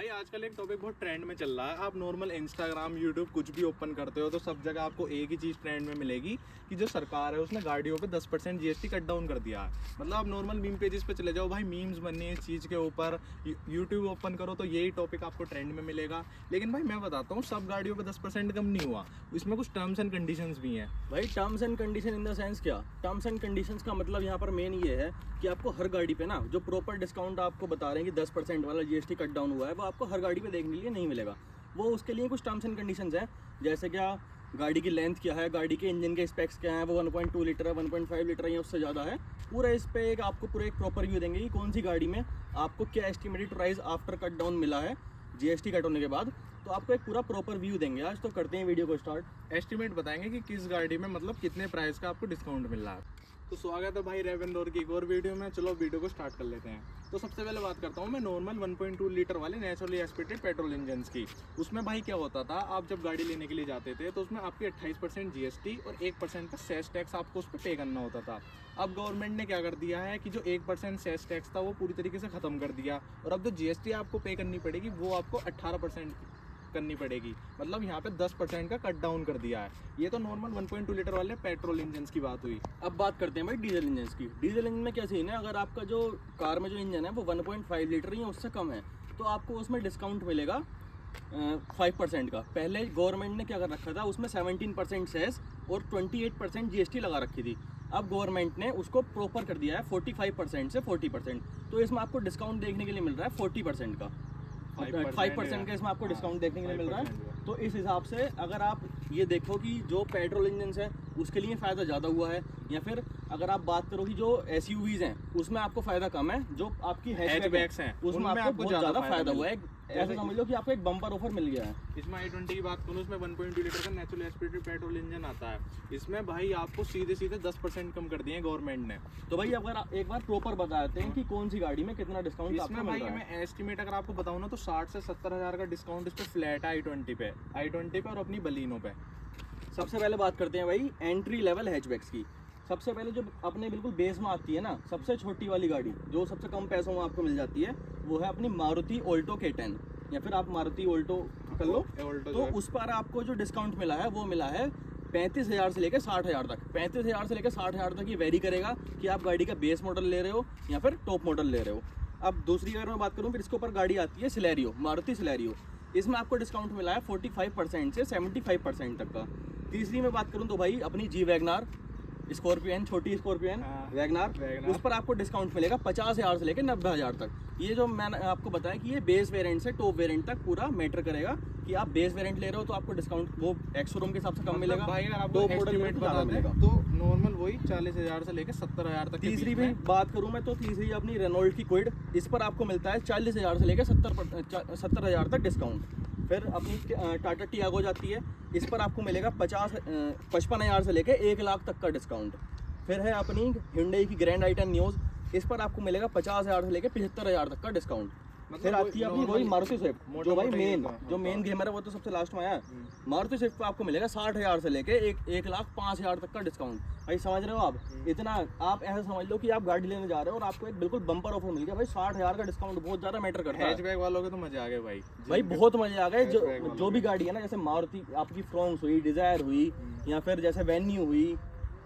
भाई आजकल एक टॉपिक बहुत ट्रेंड में चल रहा है। आप नॉर्मल इंस्टाग्राम यूट्यूब कुछ भी ओपन करते हो तो सब जगह आपको एक ही चीज़ ट्रेंड में मिलेगी कि जो सरकार है उसने गाड़ियों पे 10% जीएसटी कट डाउन कर दिया है। मतलब आप नॉर्मल मीम पेजेस पे चले जाओ भाई, मीम्स बननी है इस चीज़ के ऊपर। यूट्यूब ओपन करो तो यही टॉपिक आपको ट्रेंड में मिलेगा। लेकिन भाई मैं बताता हूँ, सब गाड़ियों पर 10% कम नहीं हुआ, इसमें कुछ टर्म्स एंड कंडीशंस भी हैं। भाई terms and condition in the sense क्या? टर्म्स एंड कंडीशंस का मतलब यहाँ पर मेन ये है कि आपको हर गाड़ी पे ना जो प्रॉपर डिस्काउंट आपको बता रहे हैं कि 10% वाला जीएसटी कट डाउन हुआ है, वो आपको हर गाड़ी पे देखने के लिए नहीं मिलेगा। वो उसके लिए कुछ टर्म्स एंड कंडीशंस हैं, जैसे क्या गाड़ी की लेंथ क्या है, गाड़ी के इंजन के स्पेक्स क्या है, वो 1.2 लीटर है, 1.5 लीटर है या उससे ज़्यादा है। पूरा इस पे एक आपको पूरा एक प्रॉपर व्यू देंगे कि कौन सी गाड़ी में आपको क्या estimated price after cut down मिला है जीएसटी कट होने के बाद। तो आपको एक पूरा प्रॉपर व्यू देंगे। आज तो करते हैं वीडियो को स्टार्ट। एस्टिमेट बताएंगे कि किस गाड़ी में मतलब कितने प्राइस का आपको डिस्काउंट मिल रहा है। तो स्वागत है भाई रेवेंडोर की एक और वीडियो में। चलो वीडियो को स्टार्ट कर लेते हैं। तो सबसे पहले बात करता हूँ मैं नॉर्मल 1.2 लीटर वाले नेचुरली एस्पिरेटेड पेट्रोल इंजन की। उसमें भाई क्या होता था, आप जब गाड़ी लेने के लिए जाते थे तो उसमें आपकी 28% जीएसटी और 1% का सेस टैक्स आपको उस पर पे करना होता था। अब गवर्नमेंट ने क्या कर दिया है कि जो 1% सेस टैक्स था वो पूरी तरीके से ख़त्म कर दिया, और अब जो जीएसटी आपको पे करनी पड़ेगी वो आपको 18% करनी पड़ेगी। मतलब यहाँ पे 10% का कट डाउन कर दिया है। ये तो नॉर्मल 1.2 लीटर वाले पेट्रोल इंजन की बात हुई। अब बात करते हैं भाई डीजल इंजन की। डीजल इंजन में क्या सीन है, अगर आपका जो कार में जो इंजन है वो 1.5 लीटर या उससे कम है तो आपको उसमें डिस्काउंट मिलेगा 5% का। पहले गवर्नमेंट ने क्या कर रखा था, उसमें 17% सेस और 28% जीएसटी लगा रखी थी। अब गवर्नमेंट ने उसको प्रॉपर कर दिया है 45% से 40%। तो इसमें आपको डिस्काउंट देखने के लिए मिल रहा है 40% का। 5% का इसमें आपको डिस्काउंट देखने के लिए मिल रहा है। तो इस हिसाब से अगर आप ये देखो कि जो पेट्रोल इंजन है उसके लिए फ़ायदा ज़्यादा हुआ है, या फिर अगर आप बात करो कि जो एसयूवीज हैं उसमें आपको फ़ायदा कम है, जो आपकी हैचबैक्स हैं उसमें आपको बहुत ज़्यादा फ़ायदा हुआ है। ऐसा समझ लो कि आपको एक बम्पर ऑफर मिल गया है। इसमें i20 की बात करूँ, उसमें 1.2 लीटर का नेचुरल एस्पिरेटेड पेट्रोल इंजन आता है। इसमें भाई आपको सीधे सीधे 10% कम कर दिए गवर्नमेंट ने। तो भाई अगर एक बार प्रॉपर बताते हैं कि कौन सी गाड़ी में कितना डिस्काउंट आपको इसमें मिल भाई रहा है। मैं एस्टिमेट अगर आपको बताऊँ ना तो 60 से 70 हज़ार का डिस्काउंट इस पर फ्लैट है i20 पे और अपनी बलिनो पे। सबसे पहले बात करते हैं भाई एंट्री लेवल हैचबैक्स की। सबसे पहले जो अपने बिल्कुल बेस में आती है ना, सबसे छोटी वाली गाड़ी जो सबसे कम पैसों में आपको मिल जाती है वो है अपनी मारुति ऑल्टो K10, या फिर आप मारुति ऑल्टो कर लो। तो उस पर आपको जो डिस्काउंट मिला है वो मिला है 35,000 से लेकर 60,000 तक। 35,000 से लेकर 60,000 तक ये वेरी करेगा कि आप गाड़ी का बेस मॉडल ले रहे हो या फिर टॉप मॉडल ले रहे हो। अब दूसरी अगर मैं बात करूँ, फिर इसके ऊपर गाड़ी आती है सिलेरियो, मारुति सिलेरियो। इसमें आपको डिस्काउंट मिला है 45% से 75% तक का। तीसरी में बात करूँ तो भाई अपनी जी वैगनार स्कॉर्पियन, छोटी स्कॉर्पियन वैगनार, उस पर आपको डिस्काउंट मिलेगा 50,000 से लेकर 90,000 तक। ये जो मैंने आपको बताया कि ये बेस वेरिएंट से टॉप वेरिएंट तक पूरा मैटर करेगा कि आप बेस वेरिएंट ले रहे हो तो आपको डिस्काउंट वो एक्स शोरूम के हिसाब से कम मिलेगा। भाई अगर आपको एस्टिमेट बता मिलेगा तो नॉर्मल वही 40,000 से लेकर 70,000 तक। तीसरी भी बात करूं मैं तो तीसरी अपनी रेनॉल्ट की क्विड, इस पर आपको मिलता है 40,000 से लेकर 70,000 तक डिस्काउंट। फिर अपनी टाटा टियागो जाती है, इस पर आपको मिलेगा 55,000 से लेकर 1 लाख तक का डिस्काउंट। फिर है अपनी Hyundai की ग्रैंड i10 न्यूज़, इस पर आपको मिलेगा 50,000 से लेकर 75,000 तक का डिस्काउंट। फिर आती है अपनी वही मारुति स्विफ्ट, जो भाई जो मेन गेमर है वो तो सबसे लास्ट में आया। मारुति स्विफ्ट पे आपको मिलेगा 60,000 से लेके 1,05,000 तक का डिस्काउंट। भाई समझ रहे हो आप? इतना आप ऐसा समझ लो कि आप गाड़ी लेने जा रहे हो और आपको एक बिल्कुल बम्पर ऑफर मिल गया। भाई 60,000 का डिस्काउंट बहुत ज़्यादा मैटर करता है। हैचबैक वालों के तो मजे आ गए भाई बहुत मजे आ गए। जो भी गाड़ी है ना, जैसे मारुति आपकी फ्रोंक्स हुई, डिजायर हुई, या फिर जैसे वेन्यू हुई,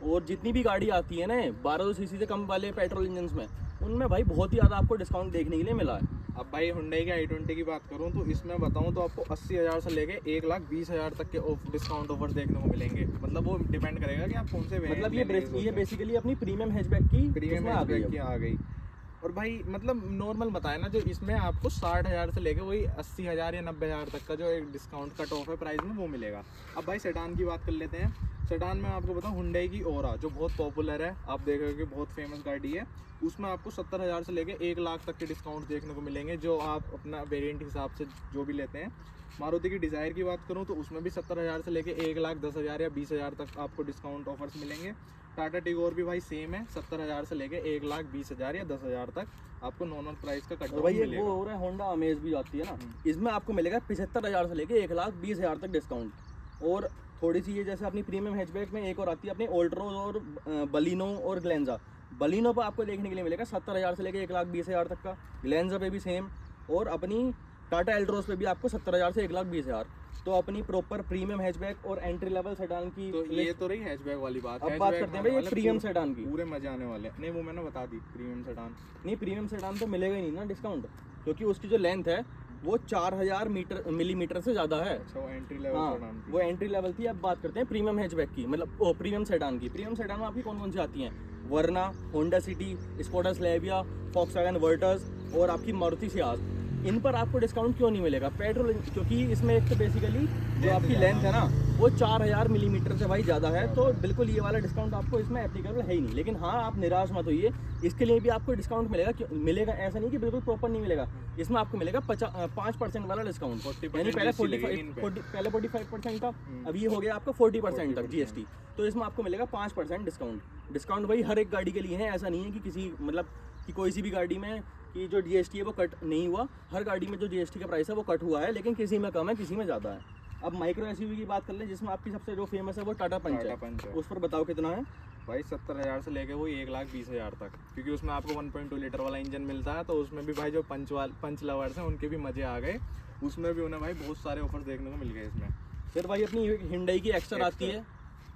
और जितनी भी गाड़ी आती है ना 1200 सीसी से कम वाले पेट्रोल इंजन में, उनमें भाई बहुत ही ज़्यादा आपको डिस्काउंट देखने के लिए मिला है। अब भाई Hyundai के i20 की बात करूं तो इसमें बताऊं तो आपको 80,000 से लेके 1,20,000 तक के डिस्काउंट ऑफर्स देखने को मिलेंगे। मतलब वो डिपेंड करेगा कि आप कौन से मतलब ये बेसिकली अपनी प्रीमियम हैचबैक की आ गई। और भाई मतलब नॉर्मल बताया ना, जो इसमें आपको 60,000 से लेके वही 80,000 या 90,000 तक का जो एक डिस्काउंट कट ऑफ है प्राइस में वो मिलेगा। अब भाई सेडान की बात कर लेते हैं। सेडान में आपको बताऊं Hyundai की ओरा जो बहुत पॉपुलर है, आप देखोगे कि बहुत फेमस गाड़ी है, उसमें आपको 70,000 से लेके 1 लाख तक के डिस्काउंट देखने को मिलेंगे, जो आप अपना वेरिएंट हिसाब से जो भी लेते हैं। मारुति की डिज़ायर की बात करूं तो उसमें भी 70,000 से लेके 1,10,000 या 20,000 तक आपको डिस्काउंट ऑफर्स मिलेंगे। टाटा टिगोर भी भाई सेम है, 70,000 से लेके 1,20,000 या 10,000 तक आपको नॉर्मल प्राइस का कट डाउन मिलेगा। वो हो रहा है होंडा अमेज भी आती है ना, इसमें आपको मिलेगा 75,000 से लेके 1,20,000 तक डिस्काउंट। और थोड़ी सी ये जैसे अपनी प्रीमियम हैचबैक में एक और आती है अपनी ऑल्ट्रोज और बलिनो और ग्लेंजा। बलिनो पर आपको देखने के लिए मिलेगा 70,000 से लेके 1,20,000 तक का, ग्लेंजा पे भी सेम। और अपनी टाटा एल्ट्रोस पे भी आपको 70,000 से 1,20,000। तो अपनी प्रॉपर प्रीमियम हैचबैक और एंट्री लेवल सेडान की तो ये तो रही हैचबैक वाली बात। अब बात करते हैं भाई एक प्रीमियम सेडान की। पूरे मजे आने वाले हैं। नहीं वो मैंने बता दी प्रीमियम सेडान। नहीं प्रीमियम सेडान तो मिलेगा ही नहीं ना डिस्काउंट, क्योंकि उसकी जो लेंथ है वो 4000 मिलीमीटर से ज़्यादा है। अच्छा वो एंट्री लेवल हाँ सेडान थी। वो एंट्री लेवल थी। अब बात करते हैं प्रीमियम हैचबैक की, मतलब प्रीमियम सेडान की। प्रीमियम सेडान में आपकी कौन कौन सी आती हैं? Verna, Honda City, Skoda Slavia, Volkswagen Virtus और आपकी मारुति सियाज। इन पर आपको डिस्काउंट क्यों नहीं मिलेगा? पेट्रोल, क्योंकि इसमें एक तो बेसिकली जो आपकी लेंथ है ना वो 4000 मिलीमीटर से भाई ज़्यादा है, तो बिल्कुल ये वाला डिस्काउंट आपको इसमें एप्लीकेबल है ही नहीं। लेकिन हाँ आप निराश मत होइए, इसके लिए भी आपको डिस्काउंट मिलेगा। ऐसा नहीं कि बिल्कुल प्रॉपर नहीं मिलेगा, इसमें आपको मिलेगा 5% वाला डिस्काउंट। 40% यानी पहले GST लगी इन पे। 45% था, अब ये हो गया आपका 40% तक GST। तो इसमें आपको मिलेगा 5% डिस्काउंट। डिस्काउंट भाई हर एक गाड़ी के लिए है, ऐसा नहीं है कि किसी मतलब कि कोई सी भी गाड़ी में कि जो GST है वो कट नहीं हुआ। हर गाड़ी में जो GST का प्राइस है वो कट हुआ है, लेकिन किसी में कम है किसी में ज़्यादा है। अब माइक्रो SUV की बात कर लें, जिसमें आपकी सबसे जो फेमस है वो टाटा पंच टाटा पंच है। है। उस पर बताओ कितना है? भाई 70,000 से लेके वो 1,20,000 तक, क्योंकि उसमें आपको 1.2 लीटर वाला इंजन मिलता है। तो उसमें भी भाई जो पंच लवर्स हैं उनके भी मजे आ गए। उसमें भी उन्हें भाई बहुत सारे ऑफर्स देखने को मिल गए इसमें। फिर भाई अपनी हिंडई की एक्स्टर आती है,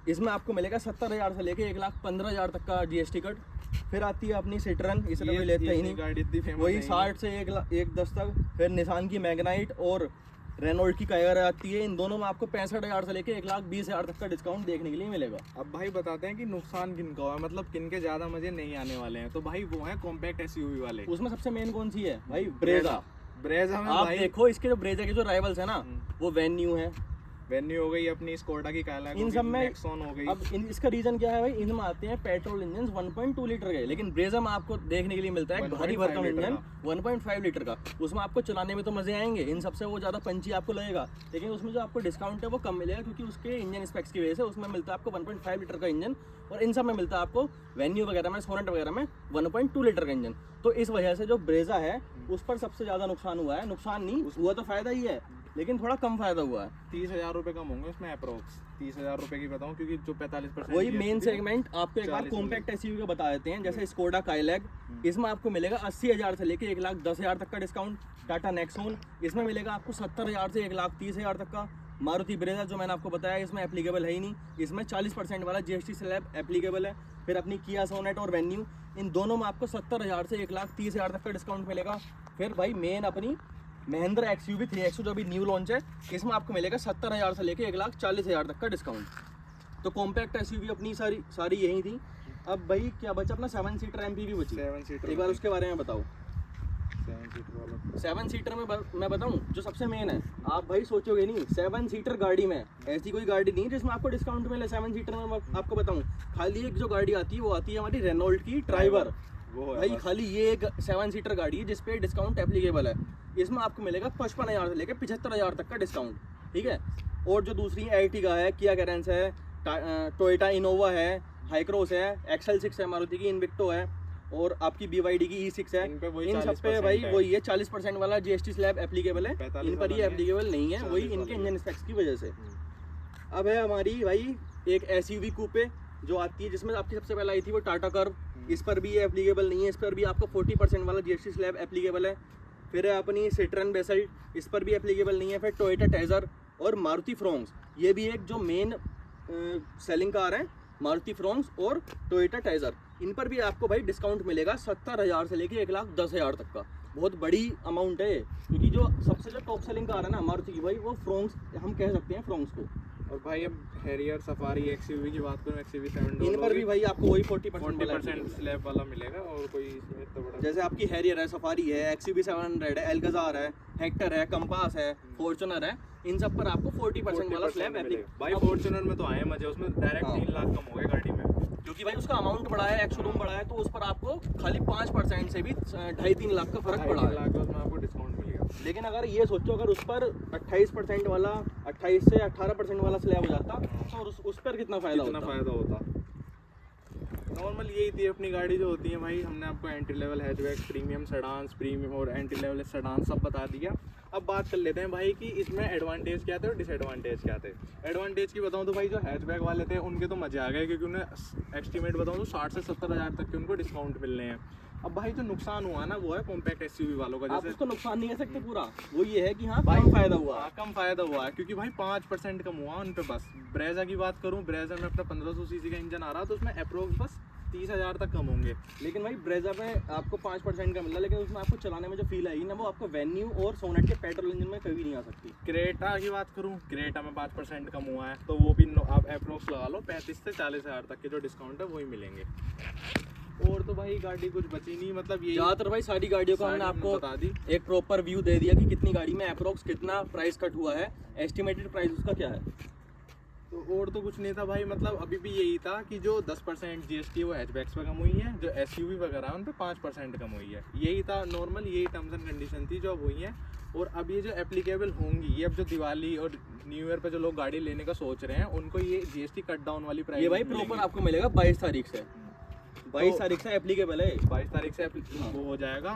इसमें आपको मिलेगा 70,000 से लेके 1,15,000 तक का GST कट। फिर आती है अपनी सिट्रन, इसे तो कोई लेता ही नहीं, गाड़ी इतनी फेमस वही 60 से 1,10,000 तक। फिर निसान की मैग्नाइट और रेनॉल्ट की कायर आती है। इन दोनों में आपको 65,000 से लेके 1,20,000 तक का डिस्काउंट देखने के लिए मिलेगा। अब भाई बताते हैं कि नुकसान किन का हुआ है, मतलब किन के ज़्यादा मजे नहीं आने वाले हैं। तो भाई वो है कॉम्पैक्ट SUV वाले। उसमें सबसे मेन कौन सी है भाई? ब्रेजा। ब्रेजा में आप भाई देखो इसके जो ब्रेजा के जो राइवल्स है ना, वो वेन्यू है, वेन्यू हो गई, अपनी स्कोडा की काइलैक इन सब में नेक्सॉन हो गई। अब इसका रीजन क्या है भाई? इनमें आते हैं पेट्रोल इंजन 1.2 लीटर के, लेकिन ब्रेजा में आपको देखने के लिए मिलता है 1.5 भारी भरकम लीटर इंजन 1.5 लीटर का। उसमें आपको चलाने में तो मजे आएंगे, इन सबसे वो ज़्यादा पंची आपको लगेगा, लेकिन उसमें जो आपको डिस्काउंट है वो कम मिलेगा, क्योंकि उसके इंजन स्पेक्स की वजह से उसमें मिलता है आपको 1.5 लीटर का इंजन, और इन सब में मिलता है आपको वेन्यू वगैरह में, सोनेट वगैरह में 1.2 लीटर का इंजन। तो इस वजह से जो ब्रेजा है उस पर सबसे ज़्यादा नुकसान हुआ है। नुकसान नहीं हुआ तो फ़ायदा ही है, लेकिन थोड़ा कम फायदा हुआ है। 30,000 रुपये कम होंगे उसमें अप्रोक्स। 30,000 रुपये की बताऊं, क्योंकि जो 45% वही मेन सेगमेंट आपको एक बार कॉम्पैक्ट SUV का बता देते हैं। जैसे स्कोडा काइलैक, इसमें आपको मिलेगा 80,000 से लेके 1,10,000 तक का डिस्काउंट। टाटा नेक्सॉन, इसमें मिलेगा आपको 70,000 से 1,30,000 तक का। मारुति ब्रेजा जो मैंने आपको बताया इसमें एप्लीकेबल है ही नहीं, इसमें 40% वाला GST स्लैब एप्लीकेबल है। फिर अपनी किया सोनेट और वेन्यू, इन दोनों में आपको 70,000 से 1,30,000 तक का डिस्काउंट मिलेगा। फिर भाई मेन अपनी महिंद्रा XUV 3XO जो अभी न्यू लॉन्च है, इसमें आपको मिलेगा 70,000 से लेके 1,40,000 तक का डिस्काउंट। तो कॉम्पैक्ट SUV अपनी सारी यही थी। अब भाई क्या बचा? अपना 7 सीटर MPV बची। 7 सीटर एक बार उसके बारे में बताओ। 7 सीटर वाला 7 सीटर में मैं बताऊं जो सबसे मेन है, आप भाई सोचोगे नहीं 7 सीटर गाड़ी में ऐसी कोई गाड़ी नहीं है जिसमें आपको डिस्काउंट मिले। 7 सीटर में मैं आपको बताऊं, खाली एक जो गाड़ी आती है वो आती है हमारी रेनॉल्ट की ड्राइवर। वो है भाई बस। खाली ये एक 7 सीटर गाड़ी है जिसपे डिस्काउंट एप्लीकेबल है। इसमें आपको मिलेगा 55,000 से लेकर 75,000 तक का डिस्काउंट, ठीक है। और जो दूसरी Ertiga है, किया कैरेंस है, टोयोटा इनोवा है, हाईक्रॉस है, XL6 है मारुति की, इन्विक्टो है, और आपकी BYD की E6 है। इन पे वही इन सब पे 40% भाई है। वही है 40% वाला GST स्लैब एप्लीकेबल है। 45 इन पर वाला ये नहीं है, एप्लीकेबल नहीं है, 40 वही वाला इनके है। इंजन स्पेक्स की वजह से। अब है हमारी भाई एक SUV कूपे जो आती है, जिसमें आपकी सबसे पहले आई थी वो टाटा कर्व। इस पर भी ये एप्लीकेबल नहीं है, इस पर भी आपको 40% वाला GST स्लैब एप्लीकेबल है। फिर है अपनी सिट्रन बेसल्ट, इस पर भी एप्लीकेबल नहीं है। फिर टोयोटा टेजर और मारुति फ्रोंक्स, ये भी एक जो मेन सेलिंग कार है, मारुति फ्रोंक्स और टोयोटा टेजर। इन पर भी आपको भाई डिस्काउंट मिलेगा 70,000 से लेके 1,10,000 तक का। बहुत बड़ी अमाउंट है, क्योंकि जो सबसे जो टॉप सेलिंग कार है ना मारुति की भाई, वो फ्रोंक्स हम कह सकते हैं फ्रोंक्स को। और भाई अब हैरियर सफारी XUV की बात करूँ, XUV 7 इन पर भी भाई आपको वही 40% स्लैब वाला मिलेगा। और कोई इसमें इतना बड़ा जैसे आपकी हैरियर है, सफारी है, XUV 700 है, एल्गजार है, हेक्टर है, कंपास है, फॉर्च्यूनर है, इन सब पर आपको 40% वाला स्लैब एप्लीकेबल। भाई फॉर्च्यूनर में तो आए मजे, उसमें डायरेक्ट हाँ। 3 लाख कम हो गए गाड़ी में, क्योंकि भाई उसका अमाउंट बढ़ा है, एक्स-शोरूम बढ़ा है, तो उस पर आपको खाली 5% से भी 2.5-3 लाख का फर्क पड़ा 2.5 है। लाख का उसमें आपको डिस्काउंट मिलेगा। लेकिन अगर ये सोचो, अगर उस पर 28% वाला 28 से 18% वाला स्लैब हो जाता, तो उस पर कितना फायदा कितना होता। फायदा होता। नॉर्मल यही थी अपनी गाड़ी जो होती है भाई। हमने आपको entry level hatchback, premium sedans, premium और एंट्री लेवल सेडान सब बता दिया। अब बात कर लेते हैं भाई कि इसमें एडवांटेज क्या थे और डिसएडवांटेज क्या थे। एडवांटेज की बताऊं तो भाई जो हैचबैक वाले थे उनके तो मजे आ गए, क्योंकि उन्हें एस्टिमेट बताऊं तो 60 से 70,000 तक के उनको डिस्काउंट मिल रहे हैं। अब भाई जो नुकसान हुआ ना वो है कॉम्पैक्ट एसयूवी वालों का, आप जैसे उसको नुकसान नहीं कह सकते पूरा, वो ये है कि हाँ भाई कम फायदा हुआ। हाँ, कम फायदा हुआ है क्योंकि भाई 5% कम हुआ उन पे बस। ब्रेजा की बात करूँ, ब्रेजा में अपना 1500 सीसी का इंजन आ रहा तो उसमें अप्रोक्स बस 30,000 तक कम होंगे। लेकिन भाई ब्रेजा पे आपको 5% का मिला, लेकिन उसमें आपको चलाने में जो फील आएगी ना वो आपको वेन्यू और सोनेट के पेट्रोल इंजन में कभी नहीं आ सकती। क्रेटा की बात करूँ, क्रेटा में 5% कम हुआ है तो वो भी आप अप्रोक्स लगा लो 35 से 40,000 तक के जो डिस्काउंट है वही मिलेंगे। और तो भाई गाड़ी कुछ बची नहीं, मतलब ये ज़्यादातर भाई सारी गाड़ियों का हमने सारी आपको बता दी। एक प्रॉपर व्यू दे दिया कि कितनी गाड़ी में अप्रोक्स कितना प्राइस कट हुआ है, एस्टिमेटेड प्राइस उसका क्या है। तो और तो कुछ नहीं था भाई, मतलब अभी भी यही था कि जो 10% जीएसटी वो हैचबैक्स पे कम हुई है, जो एसयूवी वगैरह है उन पे 5% कम हुई है। यही था नॉर्मल, यही टर्म्स एंड कंडीशन थी जो अब हुई है। और अब ये जो एप्लीकेबल होंगी, ये अब जो दिवाली और न्यू ईयर पे जो लोग गाड़ी लेने का सोच रहे हैं उनको ये जीएसटी कट डाउन वाली प्राइस ये भाई प्रॉपर आपको मिलेगा 22 तारीख से, 22 तारीख से एप्लीकेबल है। 22 तारीख से वो हो जाएगा।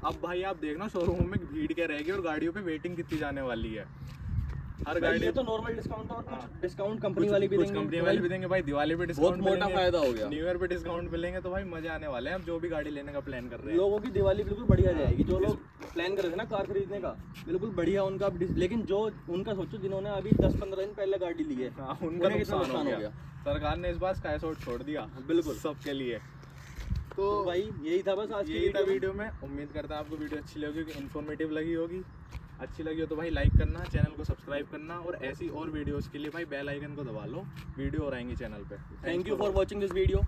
अब भाई आप देखना शोरूम में भीड़ क्या रहेगी और गाड़ियों पे वेटिंग कितनी जाने वाली है। हर भाई गाड़ी ये तो नॉर्मल डिस्काउंट और हाँ। कुछ डिस्काउंट कंपनी वाली भी देंगे, कंपनी वाले भी देंगे भाई, दिवाली पे डिस्काउंट बहुत मोटा फायदा हो गया। न्यू ईयर पे डिस्काउंट मिलेंगे तो भाई मजे आने वाले हैं। अब जो भी गाड़ी लेने का प्लान कर रहे हैं लोगों की दिवाली बिल्कुल बढ़िया जाएगी। जो लोग प्लान कर रहे थे ना कार खरीदने का, बिल्कुल बढ़िया उनका लेकिन जो उनका सोचो जिन्होंने अभी 10-15 दिन पहले गाड़ी ली है, हाँ, उनका उन्हें कितना नुकसान हो गया। सरकार ने इस बार स्काई शॉट छोड़ दिया बिल्कुल सबके लिए। तो भाई यही था बस आज की यही था वीडियो में। वीडियो में। उम्मीद करता है आपको वीडियो अच्छी लगी होगी, इन्फॉर्मेटिव लगी होगी। अच्छी लगी हो तो भाई लाइक करना, चैनल को सब्सक्राइब करना और ऐसी और वीडियोस के लिए भाई बेल आइकन को दबा लो, वीडियो और आएंगी चैनल पे। Thank you for watching this video.